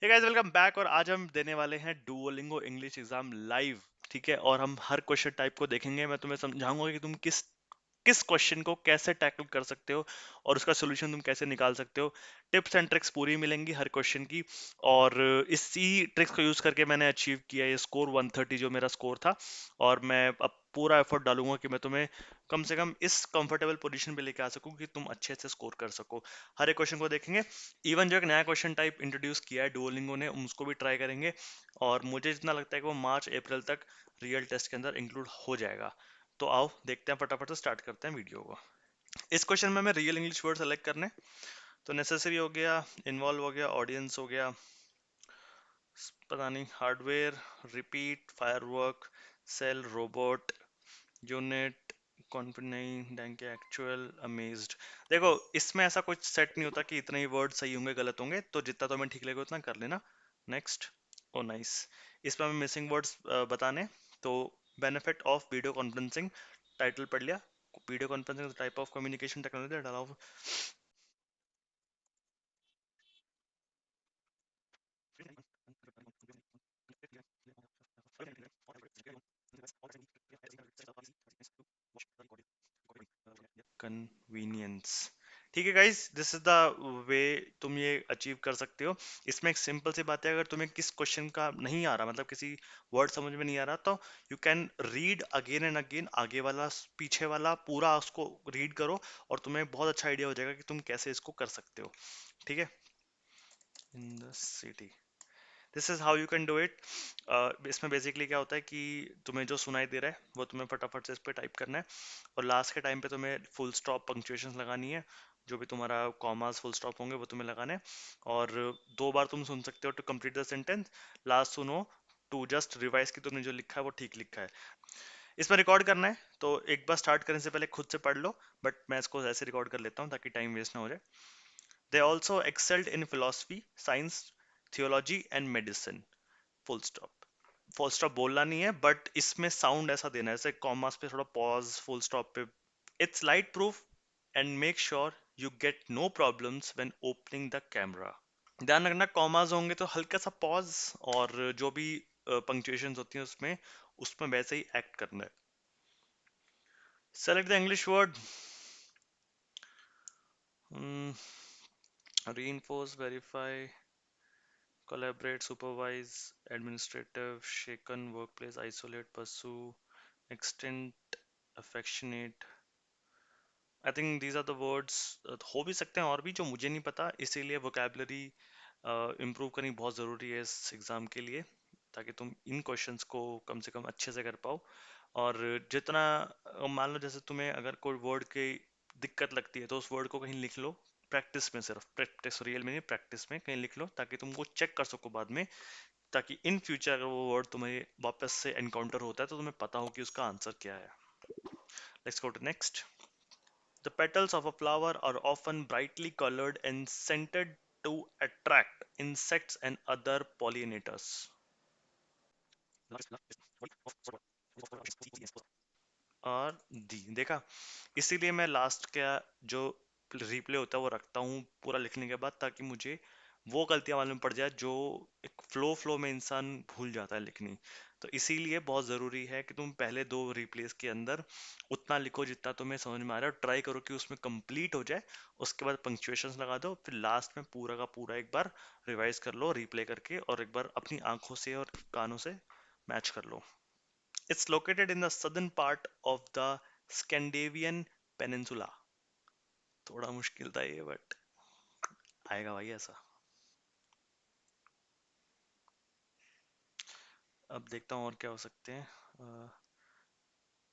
Hey guys, welcome back. और आज हम देने वाले हैं डुओलिंगो इंग्लिश एग्जाम लाइव। ठीक है, और हम हर क्वेश्चन टाइप को देखेंगे। मैं तुम्हें समझाऊंगा कि तुम किस किस क्वेश्चन को कैसे टैकल कर सकते हो और उसका सोल्यूशन तुम कैसे निकाल सकते हो। टिप्स एंड ट्रिक्स पूरी मिलेंगी हर क्वेश्चन की। और इसी ट्रिक्स को यूज करके मैंने अचीव किया ये स्कोर 130 जो मेरा स्कोर था। और मैं अब पूरा एफर्ट डालूंगा कि मैं तुम्हें कम से कम इस कंफर्टेबल पोजीशन पे लेके आ सकूं कि तुम अच्छे से स्कोर कर सको। हर एक क्वेश्चन को देखेंगे। इवन जो एक नया क्वेश्चन टाइप इंट्रोड्यूस किया है डुओलिंगो ने, उसको भी ट्राई करेंगे। और मुझे जितना लगता है कि वो मार्च अप्रैल तक रियल टेस्ट के अंदर इंक्लूड हो जाएगा। तो आओ देखते हैं, फटाफट से स्टार्ट करते हैं वीडियो को। इस क्वेश्चन में हमें रियल इंग्लिश वर्ड सेलेक्ट करने। तो नेसेसरी हो गया, इन्वॉल्व हो गया, ऑडियंस हो गया, पता नहीं, hardware, repeat, firework, cell, robot, unit, confident नहीं, डैंक, एक्चुअल, अमेज्ड। देखो, इसमें ऐसा कुछ सेट नहीं होता कि इतने ही वर्ड सही होंगे गलत होंगे, तो जितना तुम्हें ठीक लगेगा उतना कर लेना। नेक्स्ट। ओ नाइस। इसमें हमें मिसिंग वर्ड्स बताने। तो benefit of video conferencing, title पढ़ लिया। Video conferencing type of communication technology डाला। कन्वीनियंस। ठीक है guys, this is the way तुम ये अचीव कर सकते हो। इसमें एक सिंपल सी बात है, अगर तुम्हें किस क्वेश्चन का नहीं आ रहा, मतलब किसी वर्ड समझ में नहीं आ रहा, तो you can read again and again, आगे वाला पीछे वाला पूरा उसको रीड करो। और तुम्हें बहुत अच्छा आइडिया हो जाएगा कि तुम कैसे इसको कर सकते हो। ठीक है। In the city, this is how you can do it. इसमें बेसिकली क्या होता है कि तुम्हें जो सुनाई दे रहा है वो तुम्हें फटाफट से इस पर टाइप करना है। और लास्ट के टाइम पे तुम्हें फुल स्टॉप पंक्चुएशन लगानी है। जो भी तुम्हारा कॉमास फुल स्टॉप होंगे वो तुम्हें लगाने हैं। और दो बार तुम सुन सकते हो to complete the sentence. Last सुनो टू जस्ट रिवाइज कि तुमने जो लिखा है वो ठीक लिखा है। इसमें रिकॉर्ड करना है, तो एक बार स्टार्ट करने से पहले खुद से पढ़ लो। बट मैं इसको ऐसे रिकॉर्ड कर लेता हूँ ताकि टाइम वेस्ट ना हो जाए। They also excelled in philosophy, science, theology and medicine. Full stop. Full stop बोलना नहीं है, बट इसमें साउंड ऐसा देना है जैसे कॉमास पे थोड़ा पॉज, फुल स्टॉप पे। It's light proof and make sure you get no problems when opening the camera. ध्यान रखना, कॉमास होंगे तो हल्का सा पॉज। और जो भी पंक्चुएशंस होती हैं उसमें उसमें वैसे ही एक्ट करना है। Select the English word. reinforce, verify, collaborate, supervise, administrative, shaken, workplace, isolate, pursue, extend, affectionate। I think these are the words. हो भी सकते हैं और भी जो मुझे नहीं पता, इसीलिए वोकेबलरी इम्प्रूव करनी बहुत ज़रूरी है इस एग्ज़ाम के लिए, ताकि तुम इन क्वेश्चंस को कम से कम अच्छे से कर पाओ। और जितना मान लो जैसे तुम्हें अगर कोई वर्ड की दिक्कत लगती है तो उस वर्ड को कहीं लिख लो। प्रैक्टिस में, सिर्फ प्रैक्टिस, रियल में नहीं, प्रैक्टिस में कहीं लिख लो ताकि तुमको चेक कर सको बाद में। ताकि इन फ्यूचर अगर वो वर्ड तुम्हें वापस से एनकाउंटर होता है तो तुम्हें पता हो कि उसका आंसर क्या है। Let's go to next. The petals of a flower are often brightly colored and scented to attract insects and other pollinators. और डी देखा, इसीलिए मैं लास्ट का जो रिप्ले होता है वो रखता हूँ पूरा लिखने के बाद, ताकि मुझे वो गलतियां मालूम पड़ जाए जो एक फ्लो में इंसान भूल जाता है लिखनी। तो इसीलिए बहुत ज़रूरी है कि तुम पहले दो रिप्लेस के अंदर उतना लिखो जितना तुम्हें समझ में आ रहा है, और ट्राई करो कि उसमें कंप्लीट हो जाए। उसके बाद पंक्चुएशंस लगा दो, फिर लास्ट में पूरा का पूरा एक बार रिवाइज कर लो रिप्ले करके, और एक बार अपनी आंखों से और कानों से मैच कर लो। It's located in the southern part of the Scandinavian peninsula. थोड़ा मुश्किल था ये, बट आएगा भाई ऐसा। अब देखता हूँ और क्या हो सकते हैं।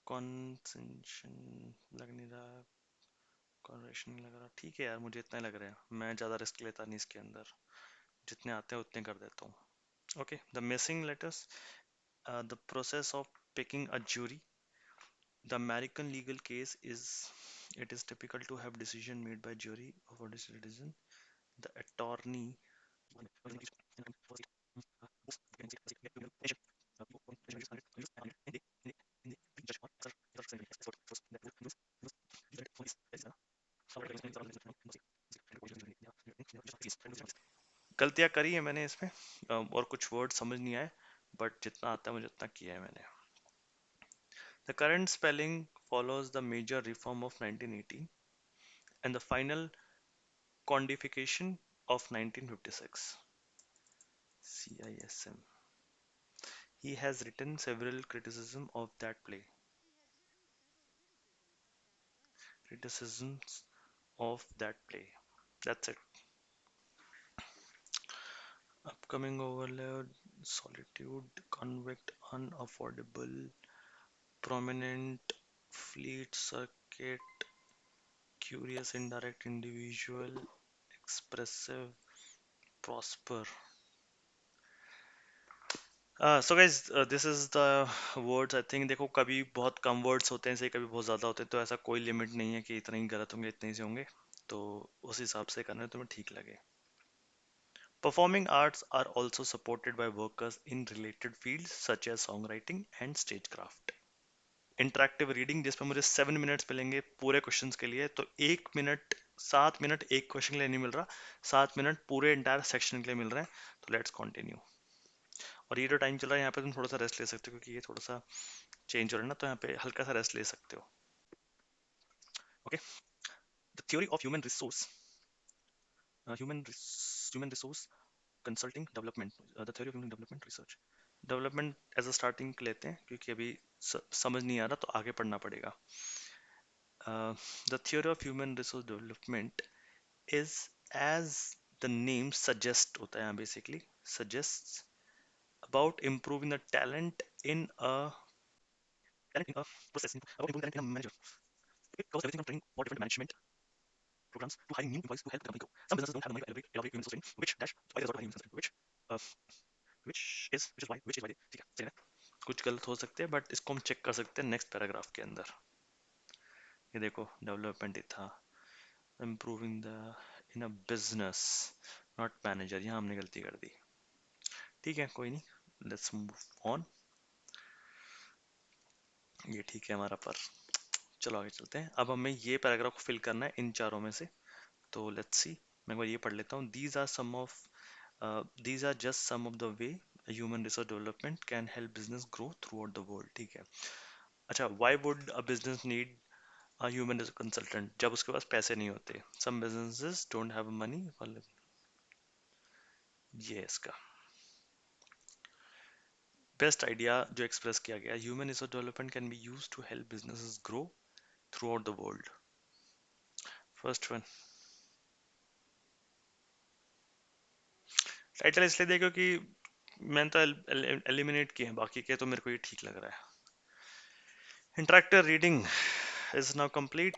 कॉन्सेंशन लग नहीं रहा, कॉन्वेशन नहीं लग रहा। ठीक है यार, मुझे इतना ही लग रहा है, मैं ज़्यादा रिस्क लेता नहीं इसके अंदर। जितने आते हैं उतने कर देता हूँ। Okay, the missing letters, the process of picking a jury. The American legal case is, it is typical to have decision made by jury of a citizen. The attorney. गलतियां करी है मैंने इसमें, और कुछ वर्ड समझ नहीं आए, बट जितना आता है मुझे उतना किया है मैंने. The current spelling follows the major reform of 1980 and the final codification of 1956. CISM. He has written several criticism of that play. Criticisms of that play. That's it. Upcoming overload, solitude, convict, unaffordable, prominent, fleet circuit, curious, indirect, individual, expressive, prosper. So guys this is the words. I think देखो, कभी बहुत कम words होते हैं, से कभी बहुत ज़्यादा होते हैं, तो ऐसा कोई लिमिट नहीं है कि इतने ही गलत होंगे इतने ही से होंगे. तो उस हिसाब से करना है तुम्हें ठीक लगे. Performing arts are also supported by workers in related fields such as song writing and stage craft. Interactive reading जिसमें मुझे 7 मिनट्स मिलेंगे पूरे क्वेश्चंस के लिए, तो 1 मिनट, 7 मिनट एक क्वेश्चन के लिए नहीं मिल रहा, 7 मिनट पूरे इंटायर सेक्शन के लिए मिल रहे हैं. तो लेट्स कंटिन्यू. और ये जो टाइम चल रहा है यहाँ पे तुम थोड़ा सा रेस्ट ले सकते हो, क्योंकि ये थोड़ा सा चेंज हो रहा है ना, तो यहाँ पे हल्का सा रेस्ट ले सकते हो. Okay. The theory of human resource consulting development. The theory of human development research. Development as a starting लेते हैं, क्योंकि अभी समझ नहीं आ रहा तो आगे पढ़ना पड़ेगा. The theory of human resource development is, as the name suggest होता है यहाँ basically, suggest about improving the talent in a process, about improving talent in a manager. It covers everything from training for different management programs to hiring new employees to help the company grow. Some businesses don't have the money to elaborate human resource training, which dash why they resort to hiring human resource training, uh, which is why they, ठीक है सही है. कुछ गलत हो सकते हैं, but इसको हम चेक कर सकते हैं नेक्स्ट पैराग्राफ के अंदर. ये देखो, डेवलपमेंट ही था, improving the in a business, not manager. यहाँ हमने गलती कर दी. ठीक है, कोई नहीं, लेट्स मूव ऑन. ये ठीक है हमारा पर. चलो आगे चलते हैं. अब हमें ये पैराग्राफ को फिल करना है इन चारों में से. तो लेट्स सी. मैं एक बार ये पढ़ लेता हूँ. These are just some of the way human resource development can help business grow throughout the world. ठीक है. अच्छा, why would a business need a human resource consultant? जब उसके पास पैसे नहीं होते. Some businesses don't have money. ये इसका बेस्ट आइडिया जो एक्सप्रेस किया गया. Human resource development can be used to help businesses grow throughout the world. First one. Title इसलिए दिया क्योंकि मैंने तो एलिमिनेट किए हैं, बाकी के तो मेरे को ये ठीक लग रहा है. Interactive reading is now complete.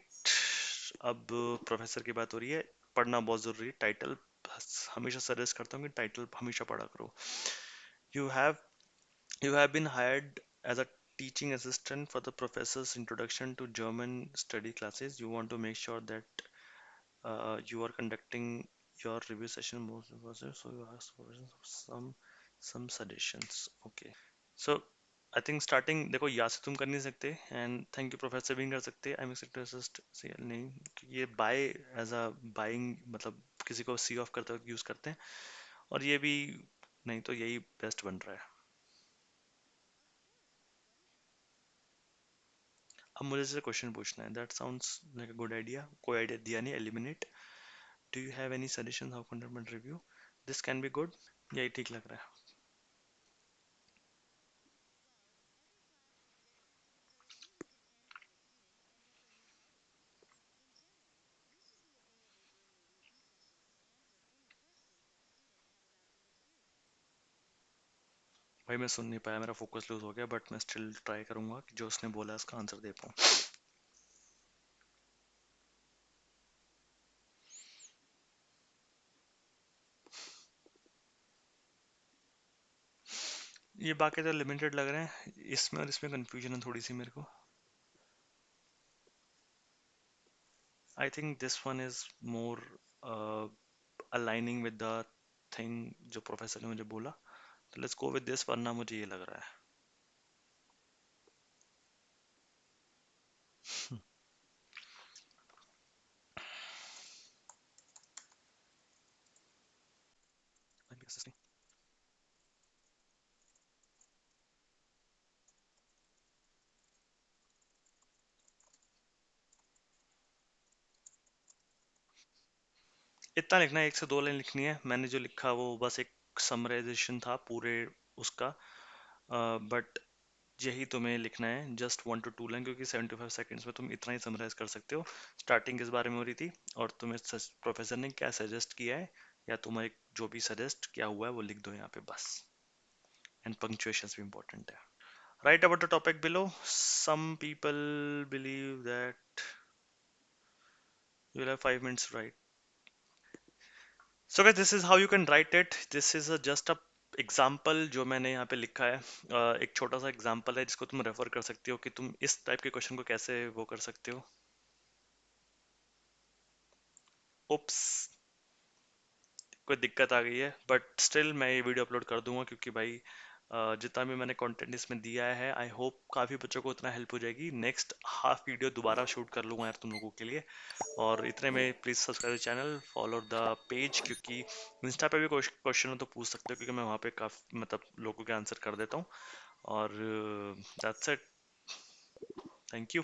अब प्रोफेसर की बात हो रही है. पढ़ना बहुत जरूरी है. टाइटल हमेशा सजेस्ट करता हूँ कि टाइटल हमेशा पढ़ा करो. You have you have been hired as a teaching assistant for the professor's introduction to German study classes. You want to make sure that you are conducting your review session most, so you ask for some suggestions. Okay. So I think starting देखो, या से तुम कर नहीं सकते, and thank you professor भी नहीं कर सकते. आई एम एक्सेप्ट असिस्ट से नहीं, क्योंकि ये बाय एज अ बाइंग, मतलब किसी को सी ऑफ करते वक्त यूज करते हैं. और ये भी नहीं, तो यही बेस्ट बन रहा है. अब मुझे से क्वेश्चन पूछना है. That sounds like a good idea. कोई आइडिया दिया नहीं. Eliminate. Do you have any suggestion how conduct review? This can be good. यही ठीक लग रहा है. भाई मैं सुन नहीं पाया, मेरा फोकस लूज हो गया, बट मैं स्टिल ट्राई करूंगा कि जो उसने बोला है उसका आंसर दे पाऊँ. ये बाकी तो लिमिटेड लग रहे हैं. इसमें और इसमें कंफ्यूजन है थोड़ी सी मेरे को. I think this one is more aligning with the thing जो प्रोफेसर ने मुझे बोला. तो लेट्स गो विद दिस, वरना मुझे ये लग रहा है. इतना लिखना है, 1 से 2 लाइन लिखनी है। मैंने जो लिखा वो बस एक समराइजेशन था पूरे उसका, बट यही तुम्हें लिखना है, जस्ट 1 to 2 लाइन, क्योंकि 75 सेकेंड्स में तुम इतना ही समराइज कर सकते हो। स्टार्टिंग किस बारे में हो रही थी और तुम्हें प्रोफेसर ने क्या सजेस्ट किया है, या तुम्हें जो भी सजेस्ट किया हुआ है वो लिख दो यहाँ पे बस। एंड पंक्चुएशन भी इंपॉर्टेंट है। Write about the topic below, some people believe that you will have 5 minutes, right? So guys, this is how you can write it. This is just a example जो मैंने यहाँ पे लिखा है। एक छोटा सा एग्जाम्पल है जिसको तुम रेफर कर सकते हो कि तुम इस टाइप के क्वेश्चन को कैसे वो कर सकते हो। उप्स, कोई दिक्कत आ गई है, बट स्टिल मैं ये वीडियो अपलोड कर दूंगा, क्योंकि भाई जितना भी मैंने कंटेंट इसमें दिया है, आई होप काफ़ी बच्चों को उतना हेल्प हो जाएगी। नेक्स्ट हाफ वीडियो दोबारा शूट कर लूंगा यार तुम लोगों के लिए। और इतने में please subscribe the channel, follow the page, क्योंकि इंस्टा पे भी क्वेश्चन हो तो पूछ सकते हो, क्योंकि मैं वहाँ पे काफ़ी मतलब लोगों के आंसर कर देता हूँ। और दैट्स इट, थैंक यू।